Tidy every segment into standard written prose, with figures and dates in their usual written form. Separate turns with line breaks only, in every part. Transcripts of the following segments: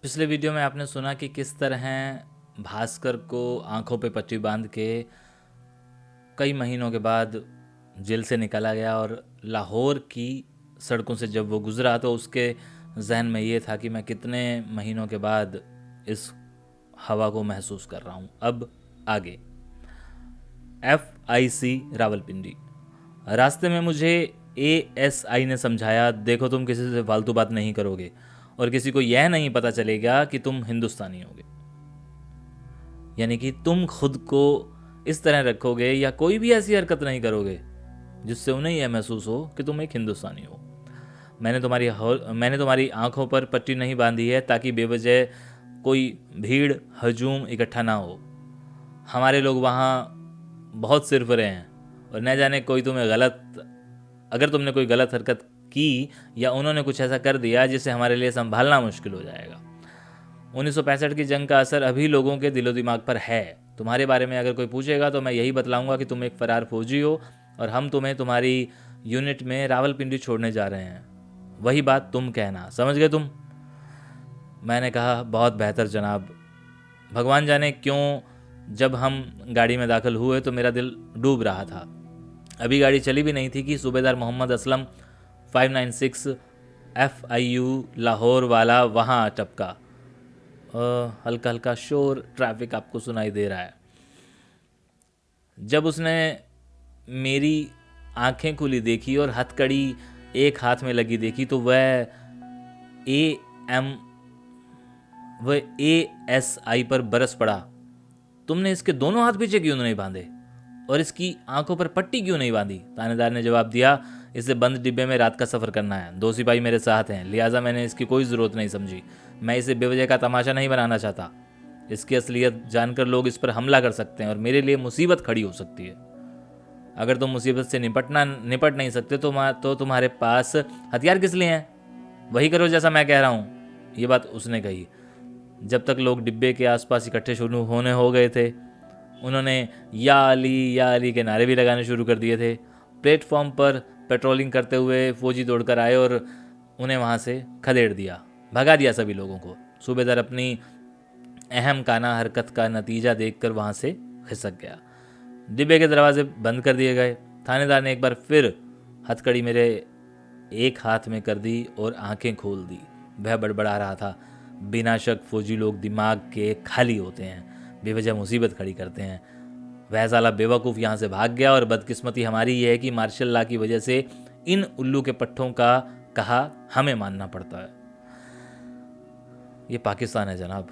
पिछले वीडियो में आपने सुना कि किस तरह भास्कर को आंखों पे पट्टी बांध के कई महीनों के बाद जेल से निकाला गया और लाहौर की सड़कों से जब वो गुजरा तो उसके जहन में ये था कि मैं कितने महीनों के बाद इस हवा को महसूस कर रहा हूँ। अब आगे FIC रावलपिंडी। रास्ते में मुझे ASI ने समझाया, देखो तुम किसी से फालतू बात नहीं करोगे और किसी को यह नहीं पता चलेगा कि तुम हिंदुस्तानी होगे, यानी कि तुम खुद को इस तरह रखोगे या कोई भी ऐसी हरकत नहीं करोगे जिससे उन्हें यह महसूस हो कि तुम एक हिंदुस्तानी हो। मैंने तुम्हारी आंखों पर पट्टी नहीं बांधी है ताकि बेवजह कोई भीड़ हजूम इकट्ठा ना हो। हमारे लोग वहाँ बहुत सिरफरे हैं और न जाने कोई अगर तुमने कोई गलत हरकत की या उन्होंने कुछ ऐसा कर दिया जिसे हमारे लिए संभालना मुश्किल हो जाएगा। 1965 की जंग का असर अभी लोगों के दिलो दिमाग पर है। तुम्हारे बारे में अगर कोई पूछेगा तो मैं यही बतलाऊंगा कि तुम एक फरार फौजी हो और हम तुम्हें तुम्हारी यूनिट में रावलपिंडी छोड़ने जा रहे हैं। वही बात तुम कहना, समझ गए तुम? मैंने कहा, बहुत बेहतर जनाब। भगवान जाने क्यों जब हम गाड़ी में दाखिल हुए तो मेरा दिल डूब रहा था। अभी गाड़ी चली भी नहीं थी कि सूबेदार मोहम्मद असलम 596 FIU लाहौर वाला वहाँ टपका। हल्का हल्का शोर ट्रैफिक आपको सुनाई दे रहा है। जब उसने मेरी आंखें खुली देखी और हथकड़ी एक हाथ में लगी देखी तो वह ASI पर बरस पड़ा। तुमने इसके दोनों हाथ पीछे क्यों नहीं बांधे और इसकी आंखों पर पट्टी क्यों नहीं बांधी? थानेदार ने जवाब दिया, इसे बंद डिब्बे में रात का सफ़र करना है, 2 सिपाही मेरे साथ हैं, लिहाजा मैंने इसकी कोई ज़रूरत नहीं समझी। मैं इसे बेवजह का तमाशा नहीं बनाना चाहता। इसकी असलियत जानकर लोग इस पर हमला कर सकते हैं और मेरे लिए मुसीबत खड़ी हो सकती है। अगर तुम मुसीबत से निपट नहीं सकते तो तुम्हारे पास हथियार किस लिए हैं? वही करो जैसा मैं कह रहा हूँ। ये बात उसने कही। जब तक लोग डिब्बे के आसपास इकट्ठे शुरू होने हो गए थे, उन्होंने या अली के नारे भी लगाने शुरू कर दिए थे। प्लेटफॉर्म पर पेट्रोलिंग करते हुए फौजी दौड़कर आए और उन्हें वहाँ से खदेड़ दिया, भगा दिया सभी लोगों को। सूबेदार अपनी अहम काना हरकत का नतीजा देखकर वहाँ से खिसक गया। डिब्बे के दरवाजे बंद कर दिए गए। थानेदार ने एक बार फिर हथकड़ी मेरे एक हाथ में कर दी और आंखें खोल दी। वह बड़बड़ा रहा था, बिना शक फौजी लोग दिमाग के खाली होते हैं, बेवजह मुसीबत खड़ी करते हैं। वह साला बेवकूफ़ यहाँ से भाग गया और बदकिस्मती हमारी ये है कि मार्शल लॉ की वजह से इन उल्लू के पट्टों का कहा हमें मानना पड़ता है। ये पाकिस्तान है जनाब।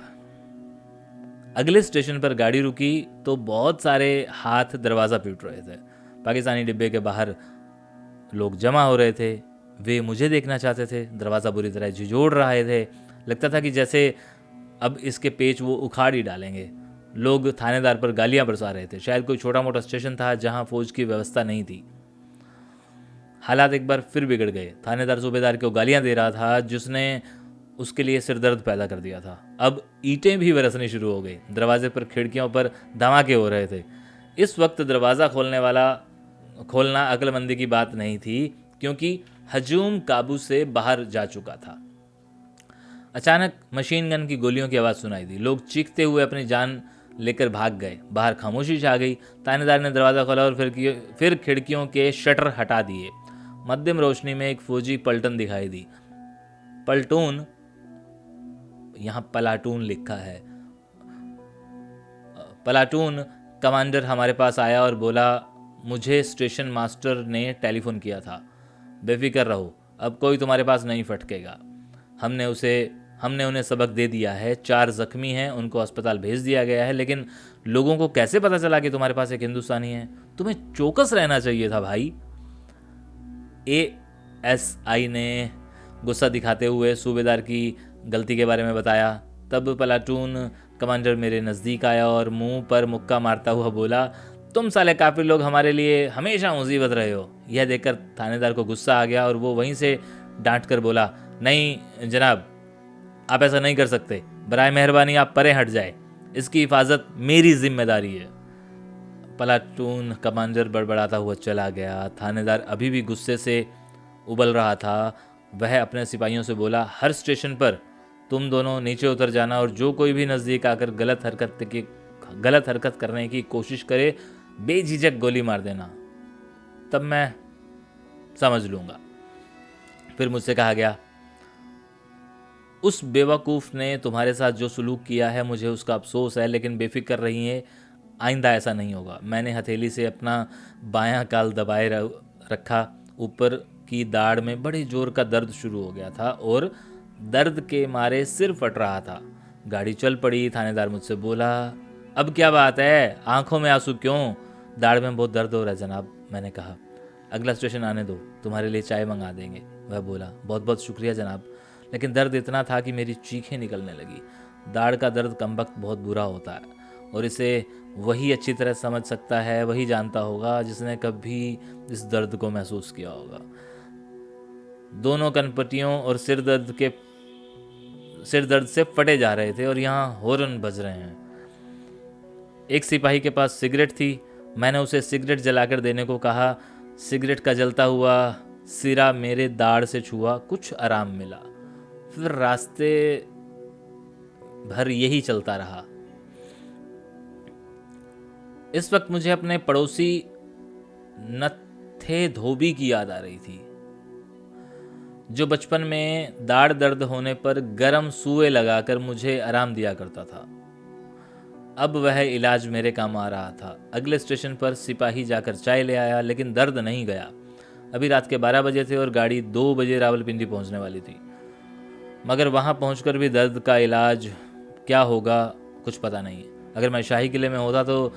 अगले स्टेशन पर गाड़ी रुकी तो बहुत सारे हाथ दरवाज़ा पीट रहे थे। पाकिस्तानी डिब्बे के बाहर लोग जमा हो रहे थे। वे मुझे देखना चाहते थे। दरवाज़ा बुरी तरह झिझोड़ रहे थे। लगता था कि जैसे अब इसके पेच वो उखाड़ ही डालेंगे। लोग थानेदार पर गालियां बरसा रहे थे। शायद कोई छोटा मोटा स्टेशन था जहां फौज की व्यवस्था नहीं थी। हालात एक बार फिर बिगड़ गए। थानेदार सूबेदार को गालियां दे रहा था जिसने उसके लिए सिरदर्द पैदा कर दिया था। अब ईंटें भी बरसनी शुरू हो गई। दरवाजे पर खिड़कियों पर धमाके हो रहे थे। इस वक्त दरवाज़ा खोलना अक्लमंदी की बात नहीं थी क्योंकि हजूम काबू से बाहर जा चुका था। अचानक मशीन गन की गोलियों की आवाज़ सुनाई दी। लोग चीखते हुए अपनी जान लेकर भाग गए। बाहर खामोशी छा गई। थानेदार ने दरवाज़ा खोला और फिर खिड़कियों के शटर हटा दिए। मध्यम रोशनी में एक फौजी पलटन दिखाई दी। पलटून, यहाँ पलाटून लिखा है। पलाटून कमांडर हमारे पास आया और बोला, मुझे स्टेशन मास्टर ने टेलीफोन किया था, बेफिक्र रहो, अब कोई तुम्हारे पास नहीं फटकेगा। हमने उन्हें सबक दे दिया है। 4 जख्मी हैं, उनको अस्पताल भेज दिया गया है। लेकिन लोगों को कैसे पता चला कि तुम्हारे पास एक हिंदुस्तानी है? तुम्हें चौकस रहना चाहिए था भाई। ASI ने गुस्सा दिखाते हुए सूबेदार की गलती के बारे में बताया। तब प्लाटून कमांडर मेरे नज़दीक आया और मुंह पर मुक्का मारता हुआ बोला, तुम साले काफिर लोग हमारे लिए हमेशा मुसीबत रहे हो। यह देखकर थानेदार को गुस्सा आ गया और वो वहीं से डांट कर बोला, नहीं जनाब, आप ऐसा नहीं कर सकते। बराए मेहरबानी आप परे हट जाए, इसकी हिफाजत मेरी जिम्मेदारी है। प्लाटून कमांडर बड़बड़ाता हुआ चला गया। थानेदार अभी भी गुस्से से उबल रहा था। वह अपने सिपाहियों से बोला, हर स्टेशन पर तुम दोनों नीचे उतर जाना और जो कोई भी नज़दीक आकर गलत हरकत करने की कोशिश करे बेझिझक गोली मार देना, तब मैं समझ लूँगा। फिर मुझसे कहा गया, उस बेवकूफ़ ने तुम्हारे साथ जो सलूक किया है मुझे उसका अफसोस है, लेकिन बेफिक्र रहिए, आइंदा ऐसा नहीं होगा। मैंने हथेली से अपना बायां काल दबाए रखा। ऊपर की दाढ़ में बड़े जोर का दर्द शुरू हो गया था और दर्द के मारे सिर फट रहा था। गाड़ी चल पड़ी। थानेदार मुझसे बोला, अब क्या बात है, आंखों में आंसू क्यों? दाढ़ में बहुत दर्द हो रहा है जनाब, मैंने कहा। अगला स्टेशन आने दो, तुम्हारे लिए चाय मंगा देंगे। वह बोला, बहुत बहुत शुक्रिया जनाब। लेकिन दर्द इतना था कि मेरी चीखें निकलने लगी। दाढ़ का दर्द कमबख्त बहुत बुरा होता है और इसे वही अच्छी तरह समझ सकता है, वही जानता होगा जिसने कभी इस दर्द को महसूस किया होगा। दोनों कनपटियों और सिर दर्द से फटे जा रहे थे और यहाँ हॉर्न बज रहे हैं। एक सिपाही के पास सिगरेट थी। मैंने उसे सिगरेट जलाकर देने को कहा। सिगरेट का जलता हुआ सिरा मेरे दाढ़ से छुआ, कुछ आराम मिला। फिर रास्ते भर यही चलता रहा। इस वक्त मुझे अपने पड़ोसी नत्थे धोबी की याद आ रही थी, जो बचपन में दाढ़ दर्द होने पर गरम सुए लगाकर मुझे आराम दिया करता था। अब वह इलाज मेरे काम आ रहा था। अगले स्टेशन पर सिपाही जाकर चाय ले आया, लेकिन दर्द नहीं गया। अभी रात के 12 बजे थे और गाड़ी 2 बजे रावलपिंडी पहुंचने वाली थी। मगर वहां पहुंचकर भी दर्द का इलाज क्या होगा कुछ पता नहीं। अगर मैं शाही किले में होता तो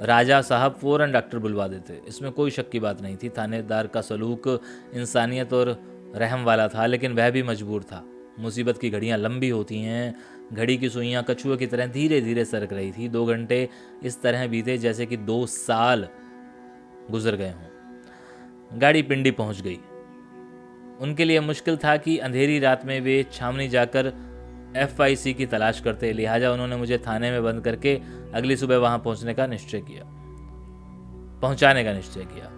राजा साहब फौरन डॉक्टर बुलवा देते, इसमें कोई शक की बात नहीं थी। थानेदार का सलूक इंसानियत और रहम वाला था, लेकिन वह भी मजबूर था। मुसीबत की घड़ियां लंबी होती हैं। घड़ी की सुइयां कछुए की तरह धीरे धीरे सरक रही थी। 2 घंटे इस तरह बीते जैसे कि 2 साल गुजर गए हों। गाड़ी पिंडी पहुंच गई। उनके लिए मुश्किल था कि अंधेरी रात में वे छावनी जाकर FIC की तलाश करते, लिहाजा उन्होंने मुझे थाने में बंद करके अगली सुबह वहां पहुंचाने का निश्चय किया।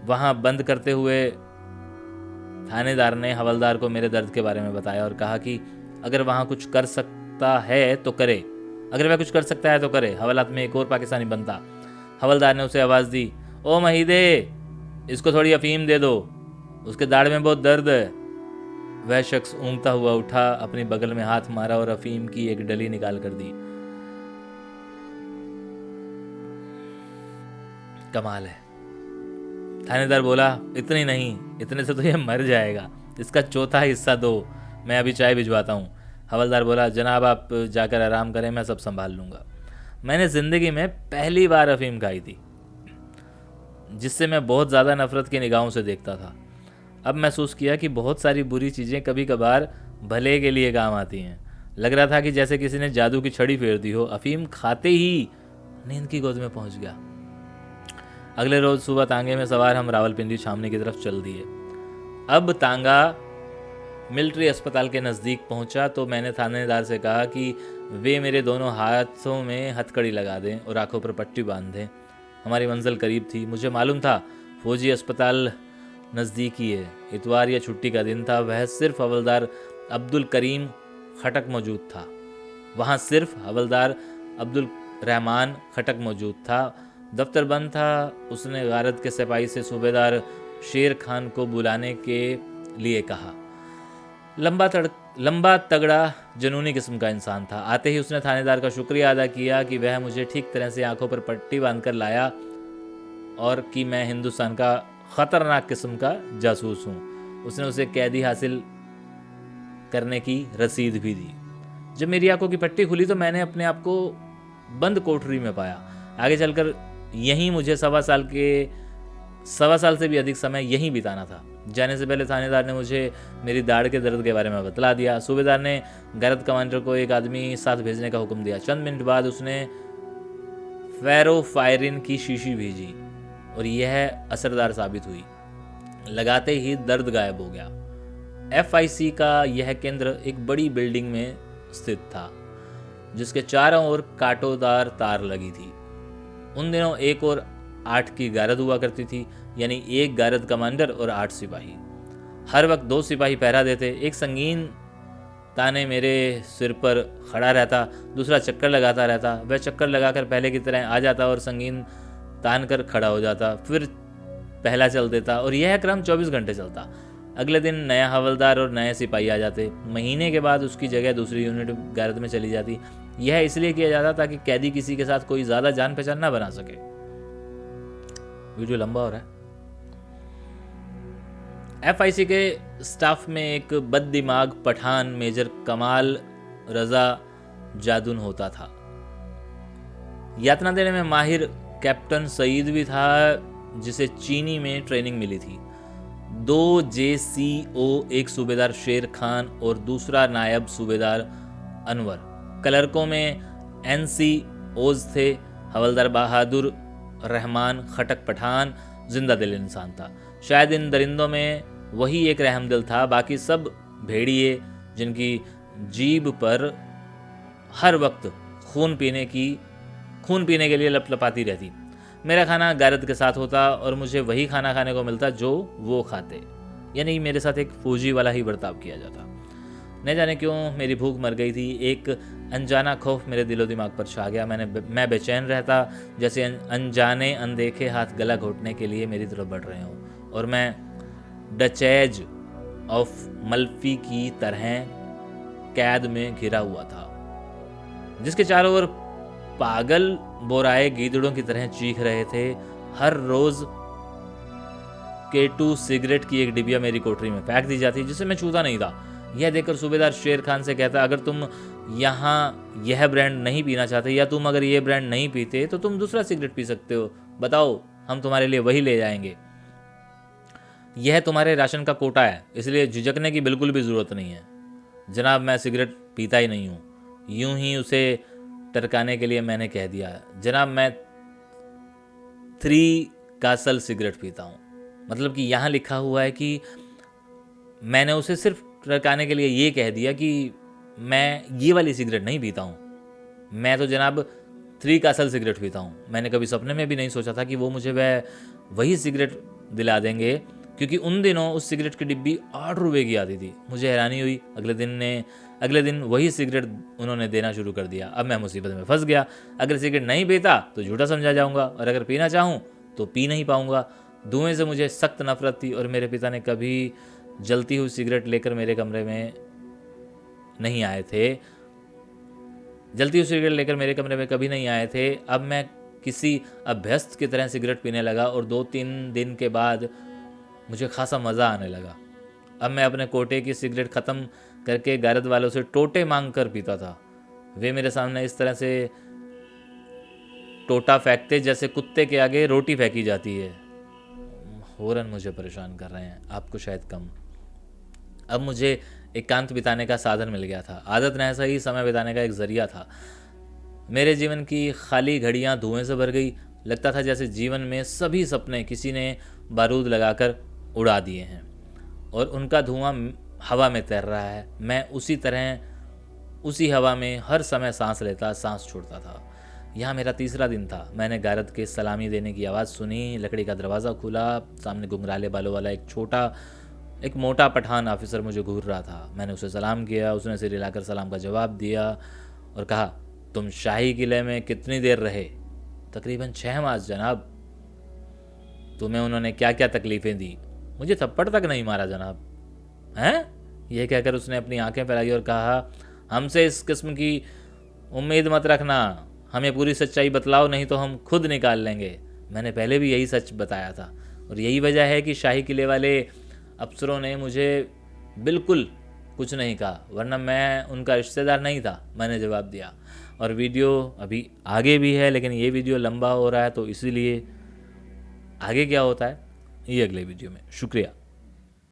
वहां बंद करते हुए थानेदार ने हवलदार को मेरे दर्द के बारे में बताया और कहा कि अगर वहां कुछ कर सकता है तो करे, अगर वह कुछ कर सकता है तो करे। हवालात में एक और पाकिस्तानी बनता। हवलदार ने उसे आवाज़ दी, ओ महीदे, इसको थोड़ी अफीम दे दो, उसके दाढ़ में बहुत दर्द है। वह शख्स ऊँगता हुआ उठा, अपनी बगल में हाथ मारा और अफीम की एक डली निकाल कर दी। कमाल है। थानेदार बोला, इतनी नहीं, इतने से तो यह मर जाएगा, इसका चौथा हिस्सा दो, मैं अभी चाय भिजवाता हूँ। हवलदार बोला, जनाब आप जाकर आराम करें, मैं सब संभाल लूँगा। मैंने ज़िंदगी में पहली बार अफीम खाई थी, जिससे मैं बहुत ज़्यादा नफ़रत की निगाहों से देखता था। अब महसूस किया कि बहुत सारी बुरी चीज़ें कभी कभार भले के लिए काम आती हैं। लग रहा था कि जैसे किसी ने जादू की छड़ी फेर दी हो। अफीम खाते ही नींद की गोद में पहुंच गया। अगले रोज़ सुबह तांगे में सवार हम रावलपिंडी छावनी की तरफ चल दिए। अब तांगा मिलिट्री अस्पताल के नज़दीक पहुंचा तो मैंने थानेदार से कहा कि वे मेरे दोनों हाथों में हथकड़ी लगा दें और आंखों पर पट्टी बांध दें। हमारी मंजिल करीब थी। मुझे मालूम था फौजी अस्पताल नज़दीक ही है। इतवार या छुट्टी का दिन था। वह सिर्फ हवलदार अब्दुल करीम खटक मौजूद था। वहाँ सिर्फ हवलदार अब्दुल रहमान खटक मौजूद था। दफ्तर बंद था। उसने गारद के सिपाही से सूबेदार शेर खान को बुलाने के लिए कहा। लंबा तगड़ा जनूनी किस्म का इंसान था। आते ही उसने थानेदार का शुक्रिया अदा किया कि वह मुझे ठीक तरह से आंखों पर पट्टी बांधकर लाया और कि मैं हिंदुस्तान का ख़तरनाक किस्म का जासूस हूँ। उसने उसे कैदी हासिल करने की रसीद भी दी। जब मेरी आंखों की पट्टी खुली तो मैंने अपने आप को बंद कोठरी में पाया। आगे चलकर यहीं मुझे सवा साल से भी अधिक समय यहीं बिताना था। जाने से पहले थानेदार ने मुझे मेरी दाढ़ के दर्द के बारे में बतला दिया। सूबेदार ने गारद कमांडर को एक आदमी साथ भेजने का हुक्म दिया। चंद मिनट बाद उसने फेरोफायरिन की शीशी भेजी और यह असरदार साबित हुई। लगाते ही दर्द गायब हो गया। FIC का यह केंद्र एक बड़ी बिल्डिंग में स्थित था, जिसके चारों ओर कांटोदार तार लगी थी। उन दिनों 1 और 8 की गारद हुआ करती थी, यानी 1 गारद कमांडर और 8 सिपाही। हर वक्त 2 सिपाही पहरा देते। एक संगीन ताने मेरे सिर पर खड़ा रहता, दूसरा चक्कर लगाता रहता। वह चक्कर लगाकर पहले की तरह आ जाता और संगीन तान कर खड़ा हो जाता, फिर पहला चल देता और यह क्रम 24 घंटे चलता। अगले दिन नया हवलदार और नए सिपाही आ जाते। महीने के बाद उसकी जगह दूसरी यूनिट गारद में चली जाती। यह इसलिए किया जाता ताकि कैदी किसी के साथ कोई ज़्यादा जान पहचान ना बना सके। वीडियो लंबा हो रहा है। FIC के स्टाफ में एक बददिमाग पठान मेजर कमाल रजा जादुन होता था। यातना देने में माहिर कैप्टन सईद भी था, जिसे चीनी में ट्रेनिंग मिली थी। 2 JCO, एक सूबेदार शेर खान और दूसरा नायब सूबेदार अनवर। क्लर्कों में NCOs थे। हवलदार बहादुर रहमान खटक पठान जिंदा दिल इंसान था। शायद इन दरिंदों में वही एक रहमदिल था, बाकी सब भेड़िए जिनकी जीभ पर हर वक्त खून पीने के लिए लपलपाती रहती। मेरा खाना गारद के साथ होता और मुझे वही खाना खाने को मिलता जो वो खाते, यानी मेरे साथ एक फौजी वाला ही बर्ताव किया जाता। न जाने क्यों मेरी भूख मर गई थी। एक अनजाना खौफ मेरे दिलो दिमाग पर छा गया। मैं बेचैन रहता, जैसे अनजाने अनदेखे हाथ गला घोटने के लिए मेरी तरफ बढ़ रहे हों और मैं डचेज ऑफ मल्फी की तरह कैद में घिरा हुआ था, जिसके चारों ओर पागल बोराए गीदड़ों की तरह चीख रहे थे। हर रोज K2 सिगरेट की एक डिबिया मेरी कोठरी में फेंक दी जाती, जिसे मैं छूता नहीं था। यह देखकर सूबेदार शेर खान से कहता, अगर तुम यहाँ यह ब्रांड नहीं पीना चाहते या तुम अगर ये ब्रांड नहीं पीते तो तुम दूसरा सिगरेट पी सकते हो, बताओ, हम तुम्हारे लिए वही ले जाएंगे। यह तुम्हारे राशन का कोटा है, इसलिए झिझकने की बिल्कुल भी ज़रूरत नहीं है। जनाब, मैं सिगरेट पीता ही नहीं हूँ। यूं ही उसे टरकाने के लिए मैंने कह दिया, जनाब मैं 3 कासल सिगरेट पीता हूँ। मतलब कि यहाँ लिखा हुआ है कि मैंने उसे सिर्फ टरकाने के लिए ये कह दिया कि मैं ये वाली सिगरेट नहीं पीता हूँ, मैं तो जनाब 3 कासल सिगरेट पीता हूँ। मैंने कभी सपने में भी नहीं सोचा था कि वो मुझे वही सिगरेट दिला देंगे, क्योंकि उन दिनों उस सिगरेट की डिब्बी 8 रुपये की आती थी। मुझे हैरानी हुई। अगले दिन वही सिगरेट उन्होंने देना शुरू कर दिया। अब मैं मुसीबत में फंस गया। अगर सिगरेट नहीं पीता तो झूठा समझा जाऊंगा और अगर पीना चाहूँ तो पी नहीं पाऊंगा। धुएं से मुझे सख्त नफरत थी और मेरे पिता ने कभी जलती हुई सिगरेट लेकर मेरे कमरे में नहीं आए थे। कभी नहीं आए थे। अब मैं किसी अभ्यस्त की तरह सिगरेट पीने लगा और 2-3 दिन के बाद मुझे खासा मज़ा आने लगा। अब मैं अपने कोटे की सिगरेट ख़त्म करके गारद वालों से टोटे मांग कर पीता था। वे मेरे सामने इस तरह से टोटा फेंकते जैसे कुत्ते के आगे रोटी फेंकी जाती है। होरन मुझे परेशान कर रहे हैं, आपको शायद कम। अब मुझे एकांत बिताने का साधन मिल गया था। आदत न ऐसा ही समय बिताने का एक जरिया था। मेरे जीवन की खाली घड़ियां धुएं से भर गई। लगता था जैसे जीवन में सभी सपने किसी ने बारूद लगाकर उड़ा दिए हैं और उनका धुआं हवा में तैर रहा है। मैं उसी हवा में हर समय सांस लेता, सांस छोड़ता था। यहाँ मेरा तीसरा दिन था। मैंने गारद के सलामी देने की आवाज़ सुनी। लकड़ी का दरवाज़ा खुला। सामने घुंघराले बालों वाला एक मोटा पठान ऑफिसर मुझे घूर रहा था। मैंने उसे सलाम किया। उसने सिर हिलाकर सलाम का जवाब दिया और कहा, तुम शाही किले में कितनी देर रहे? तकरीबन 6 माह जनाब। तुम्हें उन्होंने क्या क्या तकलीफ़ें दी? मुझे थप्पड़ तक नहीं मारा जनाब। हैं? यह कहकर उसने अपनी आंखें फैलाई और कहा, हमसे इस किस्म की उम्मीद मत रखना। हमें पूरी सच्चाई बतलाओ, नहीं तो हम खुद निकाल लेंगे। मैंने पहले भी यही सच बताया था और यही वजह है कि शाही किले वाले अफसरों ने मुझे बिल्कुल कुछ नहीं कहा, वरना मैं उनका रिश्तेदार नहीं था। मैंने जवाब दिया। और वीडियो अभी आगे भी है, लेकिन ये वीडियो लंबा हो रहा है तो इसीलिए आगे क्या होता है ये अगले वीडियो में। शुक्रिया।